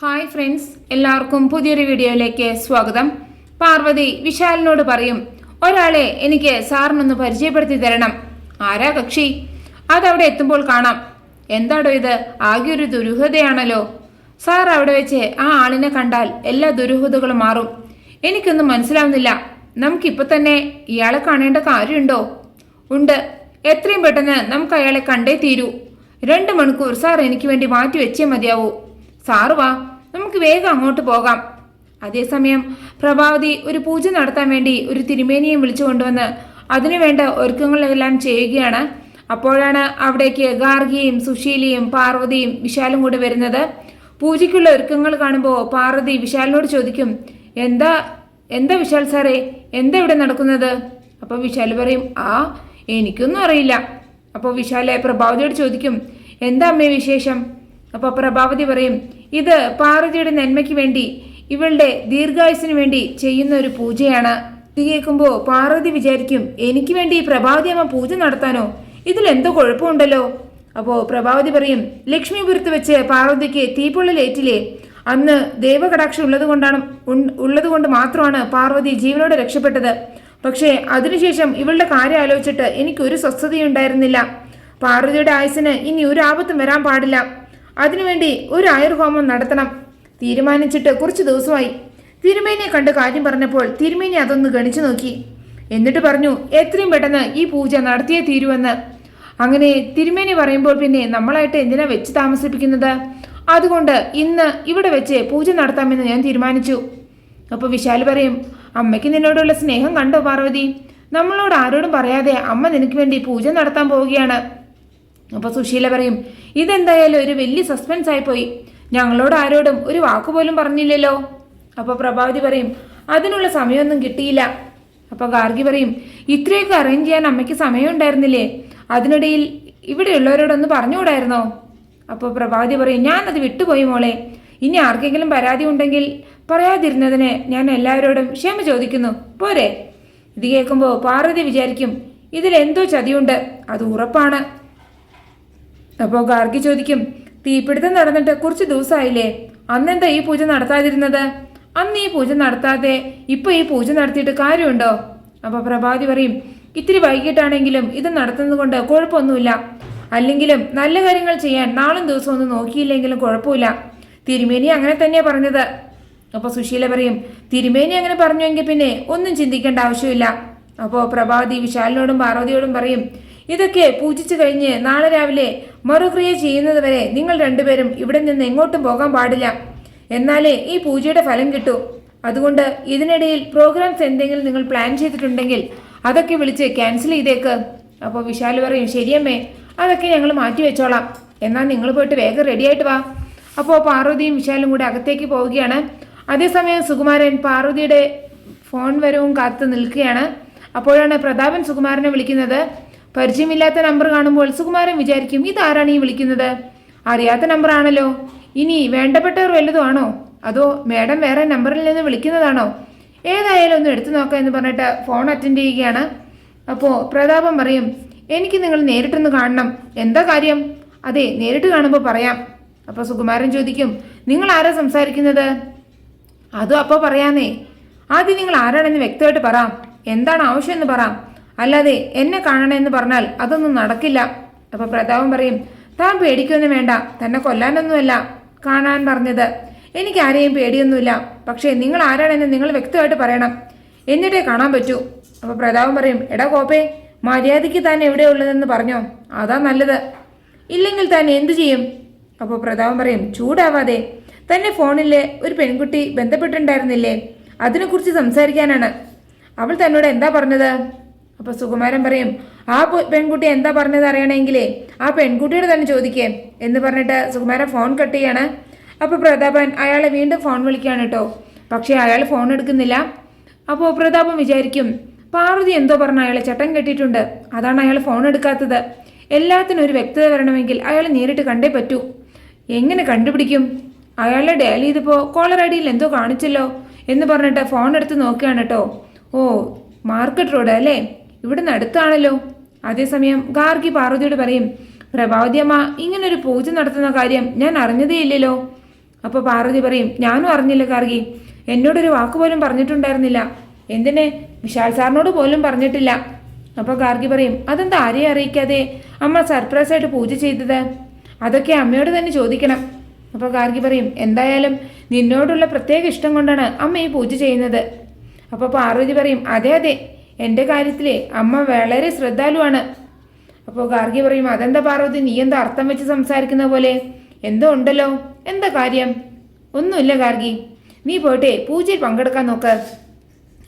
Hi friends, എല്ലാവർക്കും പുതിയൊരു വീഡിയോയിലേക്ക് സ്വാഗതം. പാർവതി വിശാലിനോട് പറയും, ഒരാളെ എനിക്ക് സാറിനൊന്ന് പരിചയപ്പെടുത്തി തരണം. ആരാ കക്ഷി? അതവിടെ എത്തുമ്പോൾ കാണാം. എന്താടോ ഇത്? ആകെ ഒരു ദുരൂഹതയാണല്ലോ. സാർ അവിടെ വെച്ച് ആ ആളിനെ കണ്ടാൽ എല്ലാ ദുരൂഹതകളും മാറും. എനിക്കൊന്നും മനസ്സിലാവുന്നില്ല. നമുക്കിപ്പോൾ തന്നെ ഇയാളെ കാണേണ്ട കാര്യമുണ്ടോ? ഉണ്ട്. എത്രയും പെട്ടെന്ന് നമുക്ക് അയാളെ കണ്ടേ തീരൂ. 2 മണിക്കൂർ സാർ എനിക്ക് വേണ്ടി മാറ്റി വെച്ചേ മതിയാവൂ. സാറ് വാ, നമുക്ക് വേഗം അങ്ങോട്ട് പോകാം. അതേസമയം പ്രഭാവതി ഒരു പൂജ നടത്താൻ വേണ്ടി ഒരു തിരുമേനിയെ വിളിച്ചു കൊണ്ടുവന്ന് അതിനുവേണ്ട ഒരുക്കങ്ങളെല്ലാം ചെയ്യുകയാണ്. അപ്പോഴാണ് അവിടേക്ക് ഗാർഗിയും സുശീലയും പാർവതിയും വിശാലും കൂടി വരുന്നത്. പൂജയ്ക്കുള്ള ഒരുക്കങ്ങൾ കാണുമ്പോൾ പാർവതി വിശാലിനോട് ചോദിക്കും, എന്താ എന്താ വിശാൽ സാറേ, എന്താ ഇവിടെ നടക്കുന്നത്? അപ്പോൾ വിശാൽ പറയും, എനിക്കൊന്നും അറിയില്ല. അപ്പോൾ വിശാലെ പ്രഭാവതിയോട് ചോദിക്കും, എന്താ അമ്മേ വിശേഷം? അപ്പോൾ പ്രഭാവതി പറയും, ഇത് പാർവതിയുടെ നന്മയ്ക്ക് വേണ്ടി, ഇവളുടെ ദീർഘായുസിന് വേണ്ടി ചെയ്യുന്ന ഒരു പൂജയാണ്. ഇത് കേൾക്കുമ്പോൾ പാർവതി വിചാരിക്കും, എനിക്ക് വേണ്ടി പ്രഭാവതി അമ്മ പൂജ നടത്താനോ? ഇതിലെന്തോ കുഴപ്പമുണ്ടല്ലോ. അപ്പോൾ പ്രഭാവതി പറയും, ലക്ഷ്മിപുരത്ത് വെച്ച് പാർവതിക്ക് തീപ്പൊള്ളലേറ്റില്ലേ, അന്ന് ദൈവകടാക്ഷം ഉള്ളതുകൊണ്ട് മാത്രമാണ് പാർവതി ജീവനോടെ രക്ഷപ്പെട്ടത്. പക്ഷേ അതിനുശേഷം ഇവളുടെ കാര്യം ആലോചിച്ചിട്ട് എനിക്കൊരു സ്വസ്ഥതയുണ്ടായിരുന്നില്ല. പാർവതിയുടെ ആയുസിന് ഇനി ഒരു ആപത്തും വരാൻ പാടില്ല. അതിനുവേണ്ടി ഒരു ആയുർഹോമം നടത്തണം. തീരുമാനിച്ചിട്ട് കുറച്ച് ദിവസമായി. തിരുമേനിയെ കണ്ട് കാര്യം പറഞ്ഞപ്പോൾ തിരുമേനി അതൊന്ന് ഗണിച്ചു നോക്കി. എന്നിട്ട് പറഞ്ഞു, എത്രയും പെട്ടെന്ന് ഈ പൂജ നടത്തിയേ തീരുവെന്ന്. അങ്ങനെ തിരുമേനി പറയുമ്പോൾ പിന്നെ നമ്മളായിട്ട് എന്തിനാ വെച്ച് താമസിപ്പിക്കുന്നത്? അതുകൊണ്ട് ഇന്ന് ഇവിടെ വെച്ച് പൂജ നടത്താമെന്ന് ഞാൻ തീരുമാനിച്ചു. അപ്പോൾ വിശാൽ പറയും, അമ്മയ്ക്ക് നിന്നോടുള്ള സ്നേഹം കണ്ടോ പാർവതി? നമ്മളോട് ആരോടും പറയാതെ അമ്മ നിനക്ക് വേണ്ടി പൂജ നടത്താൻ പോവുകയാണ്. അപ്പോൾ സുശീല പറയും, ഇതെന്തായാലും ഒരു വലിയ സസ്പെൻസ് ആയിപ്പോയി. ഞങ്ങളോട് ആരോടും ഒരു വാക്കുപോലും പറഞ്ഞില്ലല്ലോ. അപ്പോൾ പ്രഭാവതി പറയും, അതിനുള്ള സമയമൊന്നും കിട്ടിയില്ല. അപ്പോൾ ഗാർഗി പറയും, ഇത്രയൊക്കെ അറേഞ്ച് ചെയ്യാൻ അമ്മയ്ക്ക് സമയം ഉണ്ടായിരുന്നില്ലേ? അതിനിടയിൽ ഇവിടെയുള്ളവരോടൊന്ന് പറഞ്ഞുകൂടായിരുന്നോ? അപ്പോൾ പ്രഭാവതി പറയും, ഞാനത് വിട്ടുപോയി മോളെ. ഇനി ആർക്കെങ്കിലും പരാതി ഉണ്ടെങ്കിൽ പറയാതിരുന്നതിന് ഞാൻ എല്ലാവരോടും ക്ഷമ ചോദിക്കുന്നു, പോരെ? ഇത് കേൾക്കുമ്പോൾ പാർവതി വിചാരിക്കും, ഇതിലെന്തോ ചതിയുണ്ട്, അത് ഉറപ്പാണ്. അപ്പോൾ ഗാർഗി ചോദിക്കും, തീപിടുത്തം നടന്നിട്ട് കുറച്ച് ദിവസമായില്ലേ, അന്നെന്താ ഈ പൂജ നടത്താതിരുന്നത്? അന്ന് ഈ പൂജ നടത്താതെ ഇപ്പോൾ ഈ പൂജ നടത്തിയിട്ട് കാര്യമുണ്ടോ? അപ്പോൾ പ്രഭാവതി പറയും, ഇത്തിരി വൈകിട്ടാണെങ്കിലും ഇത് നടത്തുന്നത് കൊണ്ട് കുഴപ്പമൊന്നുമില്ല. അല്ലെങ്കിലും നല്ല കാര്യങ്ങൾ ചെയ്യാൻ നാളും ദിവസം ഒന്നും നോക്കിയില്ലെങ്കിലും കുഴപ്പമില്ല. തിരുമേനി അങ്ങനെ തന്നെയാണ് പറഞ്ഞത്. അപ്പോൾ സുശീല പറയും, തിരുമേനി അങ്ങനെ പറഞ്ഞുവെങ്കിൽ പിന്നെ ഒന്നും ചിന്തിക്കേണ്ട ആവശ്യമില്ല. അപ്പോൾ പ്രഭാവതി വിശാലിനോടും പാർവതിയോടും പറയും, ഇതൊക്കെ പൂജിച്ചു കഴിഞ്ഞ് നാളെ രാവിലെ മറുക്രിയ ചെയ്യുന്നത് വരെ നിങ്ങൾ രണ്ടുപേരും ഇവിടെ നിന്ന് എങ്ങോട്ടും പോകാൻ പാടില്ല. എന്നാലേ ഈ പൂജയുടെ ഫലം കിട്ടൂ. അതുകൊണ്ട് ഇതിനിടയിൽ പ്രോഗ്രാംസ് എന്തെങ്കിലും നിങ്ങൾ പ്ലാൻ ചെയ്തിട്ടുണ്ടെങ്കിൽ അതൊക്കെ വിളിച്ച് ക്യാൻസൽ ചെയ്തേക്ക്. അപ്പോൾ വിശാൽ പറയും, ശരിയമ്മേ, അതൊക്കെ ഞങ്ങൾ മാറ്റി വെച്ചോളാം. എന്നാൽ നിങ്ങൾ പോയിട്ട് വേഗം റെഡിയായിട്ട് വാ. അപ്പോൾ പാർവതിയും വിശാലും കൂടെ അകത്തേക്ക് പോവുകയാണ്. അതേസമയം സുകുമാരൻ പാർവതിയുടെ ഫോൺ വരവും കാത്തു നിൽക്കുകയാണ്. അപ്പോഴാണ് പ്രതാപൻ സുകുമാരനെ വിളിക്കുന്നത്. പരിചയമില്ലാത്ത നമ്പർ കാണുമ്പോൾ സുകുമാരൻ വിചാരിക്കും, ഇതാരാണ് ഈ വിളിക്കുന്നത്? അറിയാത്ത നമ്പറാണല്ലോ. ഇനി വേണ്ടപ്പെട്ടവർ വല്ലതും ആണോ? അതോ മേഡം വേറെ നമ്പറിൽ നിന്ന് വിളിക്കുന്നതാണോ? ഏതായാലും ഒന്ന് എടുത്തു നോക്കാം എന്ന് പറഞ്ഞിട്ട് ഫോൺ അറ്റൻഡ് ചെയ്യുകയാണ്. അപ്പോൾ പ്രതാപൻ പറയും, എനിക്ക് നിങ്ങൾ നേരിട്ടൊന്ന് കാണണം. എന്താ കാര്യം? അതെ, നേരിട്ട് കാണുമ്പോൾ പറയാം. അപ്പോൾ സുകുമാരൻ ചോദിക്കും, നിങ്ങൾ ആരാ സംസാരിക്കുന്നത്? അതും അപ്പോൾ പറയാന്നേ. ആദ്യം നിങ്ങൾ ആരാണെന്ന് വ്യക്തമായിട്ട് പറ. എന്താണ് ആവശ്യമെന്ന് പറ. അല്ലാതെ എന്നെ കാണണമെന്ന് പറഞ്ഞാൽ അതൊന്നും നടക്കില്ല. അപ്പോൾ പ്രതാപൻ പറയും, താൻ പേടിക്കൊന്നും വേണ്ട. തന്നെ കൊല്ലാനൊന്നുമല്ല കാണാൻ പറഞ്ഞത്. എനിക്ക് ആരെയും പേടിയൊന്നുമില്ല. പക്ഷേ നിങ്ങൾ ആരാണെന്ന് നിങ്ങൾ വ്യക്തമായിട്ട് പറയണം, എന്നിട്ടേ കാണാൻ പറ്റൂ. അപ്പോൾ പ്രതാപൻ പറയും, എടാ കോപ്പേ, മര്യാദയ്ക്ക് താൻ എവിടെയുള്ളതെന്ന് പറഞ്ഞോ, അതാ നല്ലത്. ഇല്ലെങ്കിൽ താൻ എന്തു ചെയ്യും? അപ്പോൾ പ്രതാപൻ പറയും, ചൂടാവാതെ. തന്നെ ഫോണിൽ ഒരു പെൺകുട്ടി ബന്ധപ്പെട്ടിട്ടുണ്ടായിരുന്നില്ലേ, അതിനെക്കുറിച്ച് സംസാരിക്കാനാണ്. അവൾ തന്നോട് എന്താ പറഞ്ഞത്? അപ്പോൾ സുകുമാരൻ പറയും, ആ പെൺകുട്ടി എന്താ പറഞ്ഞത് അറിയണമെങ്കിലേ ആ പെൺകുട്ടിയോട് തന്നെ ചോദിക്കേ എന്ന് പറഞ്ഞിട്ട് സുകുമാരൻ ഫോൺ കട്ട് ചെയ്യാണ്. അപ്പോൾ പ്രതാപൻ അയാളെ വീണ്ടും ഫോൺ വിളിക്കുകയാണ് കേട്ടോ. പക്ഷേ അയാൾ ഫോൺ എടുക്കുന്നില്ല. അപ്പോൾ പ്രതാപൻ വിചാരിക്കും, പാർവതി എന്തോ പറഞ്ഞ അയാളെ ചട്ടം കെട്ടിയിട്ടുണ്ട്, അതാണ് അയാൾ ഫോൺ എടുക്കാത്തത്. എല്ലാത്തിനും ഒരു വ്യക്തത വരണമെങ്കിൽ അയാൾ നേരിട്ട് കണ്ടേ പറ്റൂ. എങ്ങനെ കണ്ടുപിടിക്കും? അയാളുടെ ഡയൽ ചെയ്തപ്പോൾ കോളർ ഐ ഡിയിൽ എന്തോ കാണിച്ചല്ലോ എന്ന് പറഞ്ഞിട്ട് ഫോൺ എടുത്ത് നോക്കുകയാണ് കേട്ടോ. ഓ, മാർക്കറ്റ് റോഡ് അല്ലേ, ഇവിടുന്ന് അടുത്താണല്ലോ. അതേസമയം ഗാർഗി പാർവതിയോട് പറയും, പ്രഭാവതി അമ്മ ഇങ്ങനൊരു പൂജ നടത്തുന്ന കാര്യം ഞാൻ അറിഞ്ഞതേ ഇല്ലല്ലോ. അപ്പോൾ പാർവതി പറയും, ഞാനും അറിഞ്ഞില്ല ഗാർഗി, എന്നോടൊരു വാക്കുപോലും പറഞ്ഞിട്ടുണ്ടായിരുന്നില്ല. എന്തിനെ, വിശാൽ സാറിനോട് പോലും പറഞ്ഞിട്ടില്ല. അപ്പോൾ ഗാർഗി പറയും, അതെന്താ ആരെയും അറിയിക്കാതെ അമ്മ സർപ്രൈസായിട്ട് പൂജ ചെയ്തത്? അതൊക്കെ അമ്മയോട് തന്നെ ചോദിക്കണം. അപ്പോൾ ഗാർഗി പറയും, എന്തായാലും നിന്നോടുള്ള പ്രത്യേക ഇഷ്ടം കൊണ്ടാണ് അമ്മ ഈ പൂജ ചെയ്യുന്നത്. അപ്പോൾ പാർവതി പറയും, അതെ അതെ, എൻ്റെ കാര്യത്തിൽ അമ്മ വളരെ ശ്രദ്ധാലുവാണ്. അപ്പോൾ ഗാർഗി പറയും, അതെന്താ പാർവതി, നീ എന്താ അർത്ഥം വെച്ച് സംസാരിക്കുന്ന പോലെ? എന്തോ ഉണ്ടല്ലോ, എന്താ കാര്യം? ഒന്നുമില്ല ഗാർഗി, നീ പോട്ടെ പൂജയിൽ പങ്കെടുക്കാൻ നോക്ക്.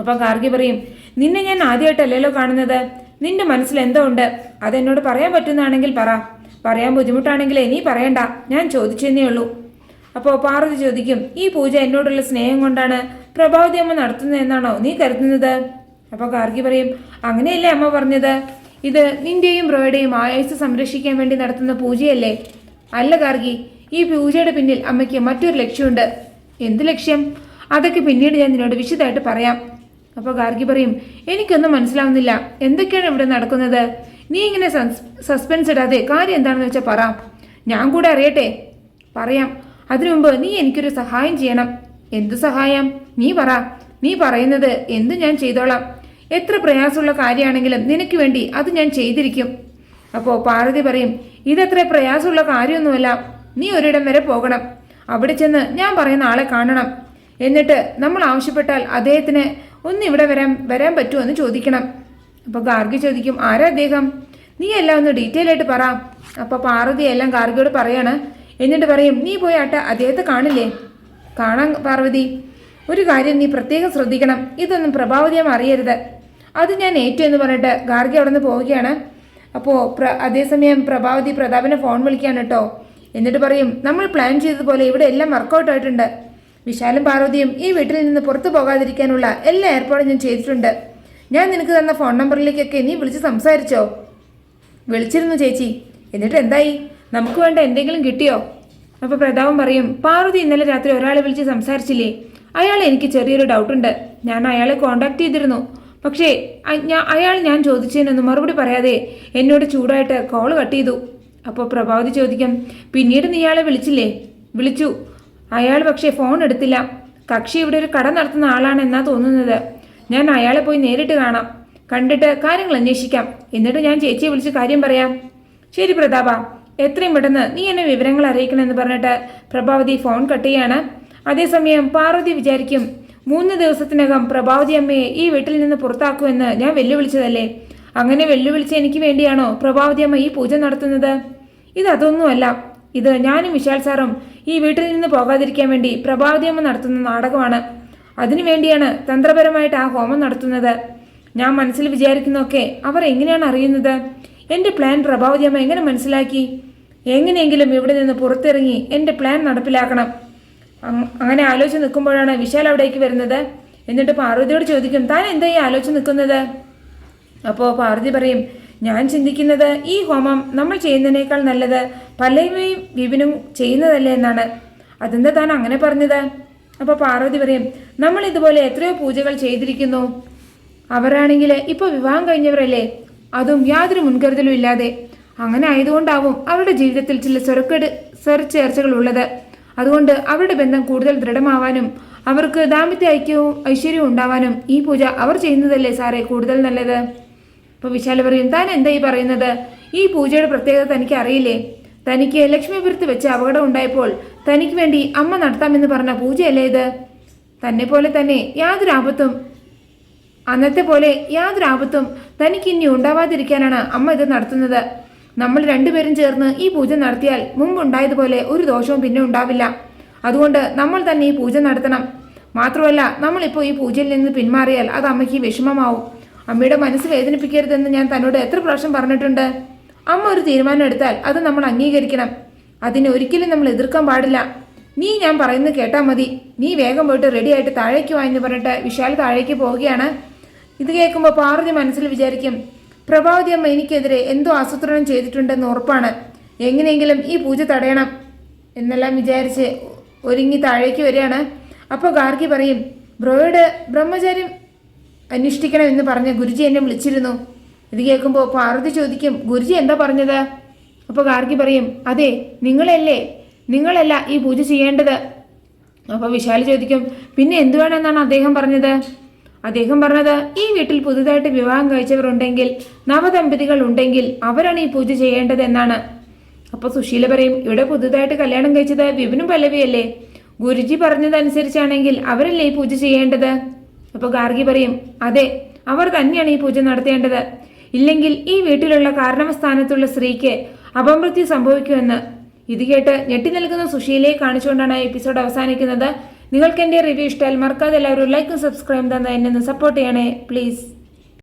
അപ്പോൾ ഗാർഗി പറയും, നിന്നെ ഞാൻ ആദ്യമായിട്ടല്ലല്ലോ കാണുന്നത്, നിന്റെ മനസ്സിൽ എന്തോ ഉണ്ട്, അതെന്നോട് പറയാൻ പറ്റുന്നതാണെങ്കിൽ പറ, പറയാൻ ബുദ്ധിമുട്ടാണെങ്കിലേ നീ പറയണ്ട, ഞാൻ ചോദിച്ചെന്നേ ഉള്ളൂ. അപ്പോൾ പാർവതി ചോദിക്കും, ഈ പൂജ എന്നോടുള്ള സ്നേഹം കൊണ്ടാണ് പ്രഭാവതി അമ്മ നടത്തുന്നതെന്നാണോ നീ കരുതുന്നത്? അപ്പോൾ ഗാർഗി പറയും, അങ്ങനെയല്ലേ അമ്മ പറഞ്ഞത്, ഇത് നിന്റെയും ബ്രോയുടെയും ആയുസ് സംരക്ഷിക്കാൻ വേണ്ടി നടത്തുന്ന പൂജയല്ലേ? അല്ല ഗാർഗി, ഈ പൂജയുടെ പിന്നിൽ അമ്മയ്ക്ക് മറ്റൊരു ലക്ഷ്യമുണ്ട്. എന്ത് ലക്ഷ്യം? അതൊക്കെ പിന്നീട് ഞാൻ നിന്നോട് വിശദമായിട്ട് പറയാം. അപ്പോൾ ഗാർഗി പറയും, എനിക്കൊന്നും മനസ്സിലാവുന്നില്ല, എന്തൊക്കെയാണ് ഇവിടെ നടക്കുന്നത്? നീ ഇങ്ങനെ സസ്പെൻസ് ഇടാതെ കാര്യം എന്താണെന്ന് വെച്ചാൽ പറ, ഞാൻ കൂടെ അറിയട്ടെ. പറയാം, അതിനു മുമ്പ് നീ എനിക്കൊരു സഹായം ചെയ്യണം. എന്തു സഹായം? നീ പറ, നീ പറയുന്നത് എന്തു ഞാൻ ചെയ്തോളാം. എത്ര പ്രയാസമുള്ള കാര്യമാണെങ്കിലും നിനക്ക് വേണ്ടി അത് ഞാൻ ചെയ്തിരിക്കും. അപ്പോൾ പാർവതി പറയും, ഇതത്ര പ്രയാസമുള്ള കാര്യമൊന്നുമല്ല, നീ ഒരിടം വരെ പോകണം, അവിടെ ചെന്ന് ഞാൻ പറയുന്ന ആളെ കാണണം, എന്നിട്ട് നമ്മൾ ആവശ്യപ്പെട്ടാൽ അദ്ദേഹത്തിന് ഒന്ന് ഇവിടെ വരാൻ പറ്റുമോ എന്ന് ചോദിക്കണം. അപ്പോൾ ഗാർഗി ചോദിക്കും, ആരാ അദ്ദേഹം? നീ എല്ലാം ഒന്ന് ഡീറ്റെയിൽ ആയിട്ട് പറ. അപ്പോൾ പാർവതി എല്ലാം ഗാർഗിയോട് പറയാണ്. എന്നിട്ട് പറയും, നീ പോയി അദ്ദേഹത്തെ കാണില്ലേ? കാണാൻ പാർവതി, ഒരു കാര്യം നീ പ്രത്യേകം ശ്രദ്ധിക്കണം, ഇതൊന്നും പ്രഭാവതിയാം അറിയരുത്. അത് ഞാൻ ഏറ്റു എന്ന് പറഞ്ഞിട്ട് ഗാർഗി അവിടെ നിന്ന് പോവുകയാണ്. അപ്പോൾ അതേസമയം പ്രഭാവതി പ്രതാപനെ ഫോൺ വിളിക്കുകയാണ് കേട്ടോ. എന്നിട്ട് പറയും, നമ്മൾ പ്ലാൻ ചെയ്തതുപോലെ ഇവിടെ എല്ലാം വർക്കൗട്ട് ആയിട്ടുണ്ട്. വിശാലും പാർവതിയും ഈ വീട്ടിൽ നിന്ന് പുറത്തു പോകാതിരിക്കാനുള്ള എല്ലാ ഏർപ്പാടും ഞാൻ ചെയ്തിട്ടുണ്ട്. ഞാൻ നിനക്ക് തന്ന ഫോൺ നമ്പറിലേക്കൊക്കെ നീ വിളിച്ച് സംസാരിച്ചോ? വിളിച്ചിരുന്നു ചേച്ചി. എന്നിട്ട് എന്തായി? നമുക്ക് വേണ്ട എന്തെങ്കിലും കിട്ടിയോ? അപ്പോൾ പ്രതാപൻ പറയും, പാർവതി ഇന്നലെ രാത്രി ഒരാളെ വിളിച്ച് സംസാരിച്ചില്ലേ, അയാൾ എനിക്ക് ചെറിയൊരു ഡൗട്ടുണ്ട്. ഞാൻ അയാളെ കോണ്ടാക്ട് ചെയ്തിരുന്നു, പക്ഷേ അയാൾ ഞാൻ ചോദിച്ചതിനൊന്നും മറുപടി പറയാതെ എന്നോട് ചൂടായിട്ട് കോൾ കട്ട് ചെയ്തു. അപ്പോൾ പ്രഭാവതി ചോദിക്കും, പിന്നീട് നീ ഇയാളെ വിളിച്ചില്ലേ? വിളിച്ചു, അയാൾ പക്ഷേ ഫോൺ എടുത്തില്ല. കക്ഷി ഇവിടെ ഒരു കട നടത്തുന്ന ആളാണെന്നാ തോന്നുന്നത്. ഞാൻ അയാളെ പോയി നേരിട്ട് കാണാം, കണ്ടിട്ട് കാര്യങ്ങൾ അന്വേഷിക്കാം, എന്നിട്ട് ഞാൻ ചേച്ചിയെ വിളിച്ച് കാര്യം പറയാം. ശരി പ്രതാപ, എത്രയും പെട്ടെന്ന് നീ എന്നെ വിവരങ്ങൾ അറിയിക്കണമെന്ന് പറഞ്ഞിട്ട് പ്രഭാവതി ഫോൺ കട്ട് ചെയ്യാണ്. അതേസമയം പാർവതി വിചാരിക്കും, 3 ദിവസത്തിനകം പ്രഭാവതി അമ്മയെ ഈ വീട്ടിൽ നിന്ന് പുറത്താക്കുമെന്ന് ഞാൻ വെല്ലുവിളിച്ചതല്ലേ, അങ്ങനെ വെല്ലുവിളിച്ച എനിക്ക് വേണ്ടിയാണോ പ്രഭാവതി അമ്മ ഈ പൂജ നടത്തുന്നത്? ഇതൊന്നുമല്ല, ഇത് ഞാനും വിശാൽ സാറും ഈ വീട്ടിൽ നിന്ന് പോകാതിരിക്കാൻ വേണ്ടി പ്രഭാവതി അമ്മ നടത്തുന്ന നാടകമാണ്. അതിനുവേണ്ടിയാണ് തന്ത്രപരമായിട്ട് ആ ഹോമം നടത്തുന്നത്. ഞാൻ മനസ്സിൽ വിചാരിക്കുന്നതൊക്കെ അവർ എങ്ങനെയാണ് അറിയുന്നത്? എൻ്റെ പ്ലാൻ പ്രഭാവതി അമ്മ എങ്ങനെ മനസ്സിലാക്കി? എങ്ങനെയെങ്കിലും ഇവിടെ നിന്ന് പുറത്തിറങ്ങി എൻ്റെ പ്ലാൻ നടപ്പിലാക്കണം. അങ്ങനെ ആലോചിച്ച് നിൽക്കുമ്പോഴാണ് വിശാൽ അവിടേക്ക് വരുന്നത്. എന്നിട്ട് പാർവതിയോട് ചോദിക്കും, താൻ എന്താ ഈ ആലോചിച്ച് നിൽക്കുന്നത്? അപ്പോൾ പാർവതി പറയും, ഞാൻ ചിന്തിക്കുന്നത് ഈ ഹോമം നമ്മൾ ചെയ്യുന്നതിനേക്കാൾ നല്ലത് പല്ലവിയും വിപിനും ചെയ്യുന്നതല്ലേ എന്നാണ്. അതെന്താ താൻ അങ്ങനെ പറഞ്ഞത്? അപ്പോൾ പാർവതി പറയും, നമ്മൾ ഇതുപോലെ എത്രയോ പൂജകൾ ചെയ്തിരിക്കുന്നു. അവരാണെങ്കിൽ ഇപ്പോൾ വിവാഹം കഴിഞ്ഞവരല്ലേ, അതും യാതൊരു മുൻകരുതലും ഇല്ലാതെ. അങ്ങനെ ആയതുകൊണ്ടാവും അവരുടെ ജീവിതത്തിൽ ചില സ്വരച്ചേർച്ചകൾ ഉള്ളത്. അതുകൊണ്ട് അവരുടെ ബന്ധം കൂടുതൽ ദൃഢമാവാനും അവർക്ക് ദാമ്പത്യ ഐക്യവും ഐശ്വര്യവും ഉണ്ടാവാനും ഈ പൂജ അവർ ചെയ്യുന്നതല്ലേ സാറേ കൂടുതൽ നല്ലത്. അപ്പോൾ വിശാൽ പറയും, താൻ എന്താ ഈ പറയുന്നത്? ഈ പൂജയുടെ പ്രത്യേകത തനിക്ക് അറിയില്ലേ? തനിക്ക് ലക്ഷ്മിപുരത്ത് വെച്ച് അപകടം ഉണ്ടായപ്പോൾ തനിക്ക് വേണ്ടി അമ്മ നടത്താമെന്ന് പറഞ്ഞ പൂജയല്ലേ ഇത്? തന്നെ പോലെ തന്നെ അന്നത്തെ പോലെ യാതൊരു ആപത്തും തനിക്ക് ഇനി ഉണ്ടാവാതിരിക്കാനാണ് അമ്മ ഇത് നടത്തുന്നത്. നമ്മൾ രണ്ടുപേരും ചേർന്ന് ഈ പൂജ നടത്തിയാൽ മുമ്പുണ്ടായതുപോലെ ഒരു ദോഷവും പിന്നെ ഉണ്ടാവില്ല. അതുകൊണ്ട് നമ്മൾ തന്നെ ഈ പൂജ നടത്തണം. മാത്രമല്ല, നമ്മളിപ്പോൾ ഈ പൂജയിൽ നിന്ന് പിന്മാറിയാൽ അത് അമ്മയ്ക്ക് വിഷമമാവും. അമ്മയുടെ മനസ്സ് വേദനിപ്പിക്കരുതെന്ന് ഞാൻ തന്നോട് എത്ര പ്രാവശ്യം പറഞ്ഞിട്ടുണ്ട്. അമ്മ ഒരു തീരുമാനം എടുത്താൽ അത് നമ്മൾ അംഗീകരിക്കണം. അതിനെ ഒരിക്കലും നമ്മൾ എതിർക്കാൻ പാടില്ല. നീ ഞാൻ പറയുന്നത് കേട്ടാൽ മതി. നീ വേഗം പോയിട്ട് റെഡി ആയിട്ട് താഴേക്ക് വാ എന്ന് പറഞ്ഞിട്ട് വിശാൽ താഴേക്ക് പോവുകയാണ്. ഇത് കേൾക്കുമ്പോൾ പാർവതി മനസ്സിൽ വിചാരിക്കും, പ്രഭാവതി അമ്മ എനിക്കെതിരെ എന്തോ ആസൂത്രണം ചെയ്തിട്ടുണ്ടെന്ന് ഉറപ്പാണ്. എങ്ങനെയെങ്കിലും ഈ പൂജ തടയണം എന്നെല്ലാം വിചാരിച്ച് ഒരുങ്ങി താഴേക്ക് വരികയാണ്. അപ്പോൾ ഗാർഗി പറയും, ബ്രോയുടെ ബ്രഹ്മചാര്യം അന്വേഷിക്കണം എന്ന് പറഞ്ഞ് ഗുരുജി എന്നെ വിളിച്ചിരുന്നു. ഇത് കേൾക്കുമ്പോൾ പാർവതി ചോദിക്കും, ഗുരുജി എന്താ പറഞ്ഞത്? അപ്പോൾ ഗാർഗി പറയും, അതെ, നിങ്ങളല്ല ഈ പൂജ ചെയ്യേണ്ടത്. അപ്പോൾ വിശാൽ ചോദിക്കും, പിന്നെ എന്തു വേണമെന്നാണ് അദ്ദേഹം പറഞ്ഞത്? അദ്ദേഹം പറഞ്ഞത് ഈ വീട്ടിൽ പുതുതായിട്ട് വിവാഹം കഴിച്ചവർ ഉണ്ടെങ്കിൽ, നവദമ്പതികൾ ഉണ്ടെങ്കിൽ അവരാണ് ഈ പൂജ ചെയ്യേണ്ടത് എന്നാണ്. അപ്പോൾ സുശീല പറയും, ഇവിടെ പുതുതായിട്ട് കല്യാണം കഴിച്ചത് വിപിനും പല്ലവിയല്ലേ? ഗുരുജി പറഞ്ഞതനുസരിച്ചാണെങ്കിൽ അവരല്ലേ ഈ പൂജ ചെയ്യേണ്ടത്? അപ്പോൾ ഗാർഗി പറയും, അതെ, അവർ തന്നെയാണ് ഈ പൂജ നടത്തേണ്ടത്. ഇല്ലെങ്കിൽ ഈ വീട്ടിലുള്ള കാരണവസ്ഥാനത്തുള്ള സ്ത്രീക്ക് അപമൃത്യു സംഭവിക്കുമെന്ന്. ഇത് കേട്ട് ഞെട്ടി നിൽക്കുന്ന സുശീലയെ കാണിച്ചുകൊണ്ടാണ് എപ്പിസോഡ് അവസാനിക്കുന്നത്. നിങ്ങൾക്ക് എൻ്റെ റിവ്യൂ ഇഷ്ടമായാൽ മറക്കാതെ എല്ലാവരും ലൈക്കും സബ്സ്ക്രൈബും തന്നെ എന്നെ സപ്പോർട്ട് ചെയ്യണേ പ്ലീസ്.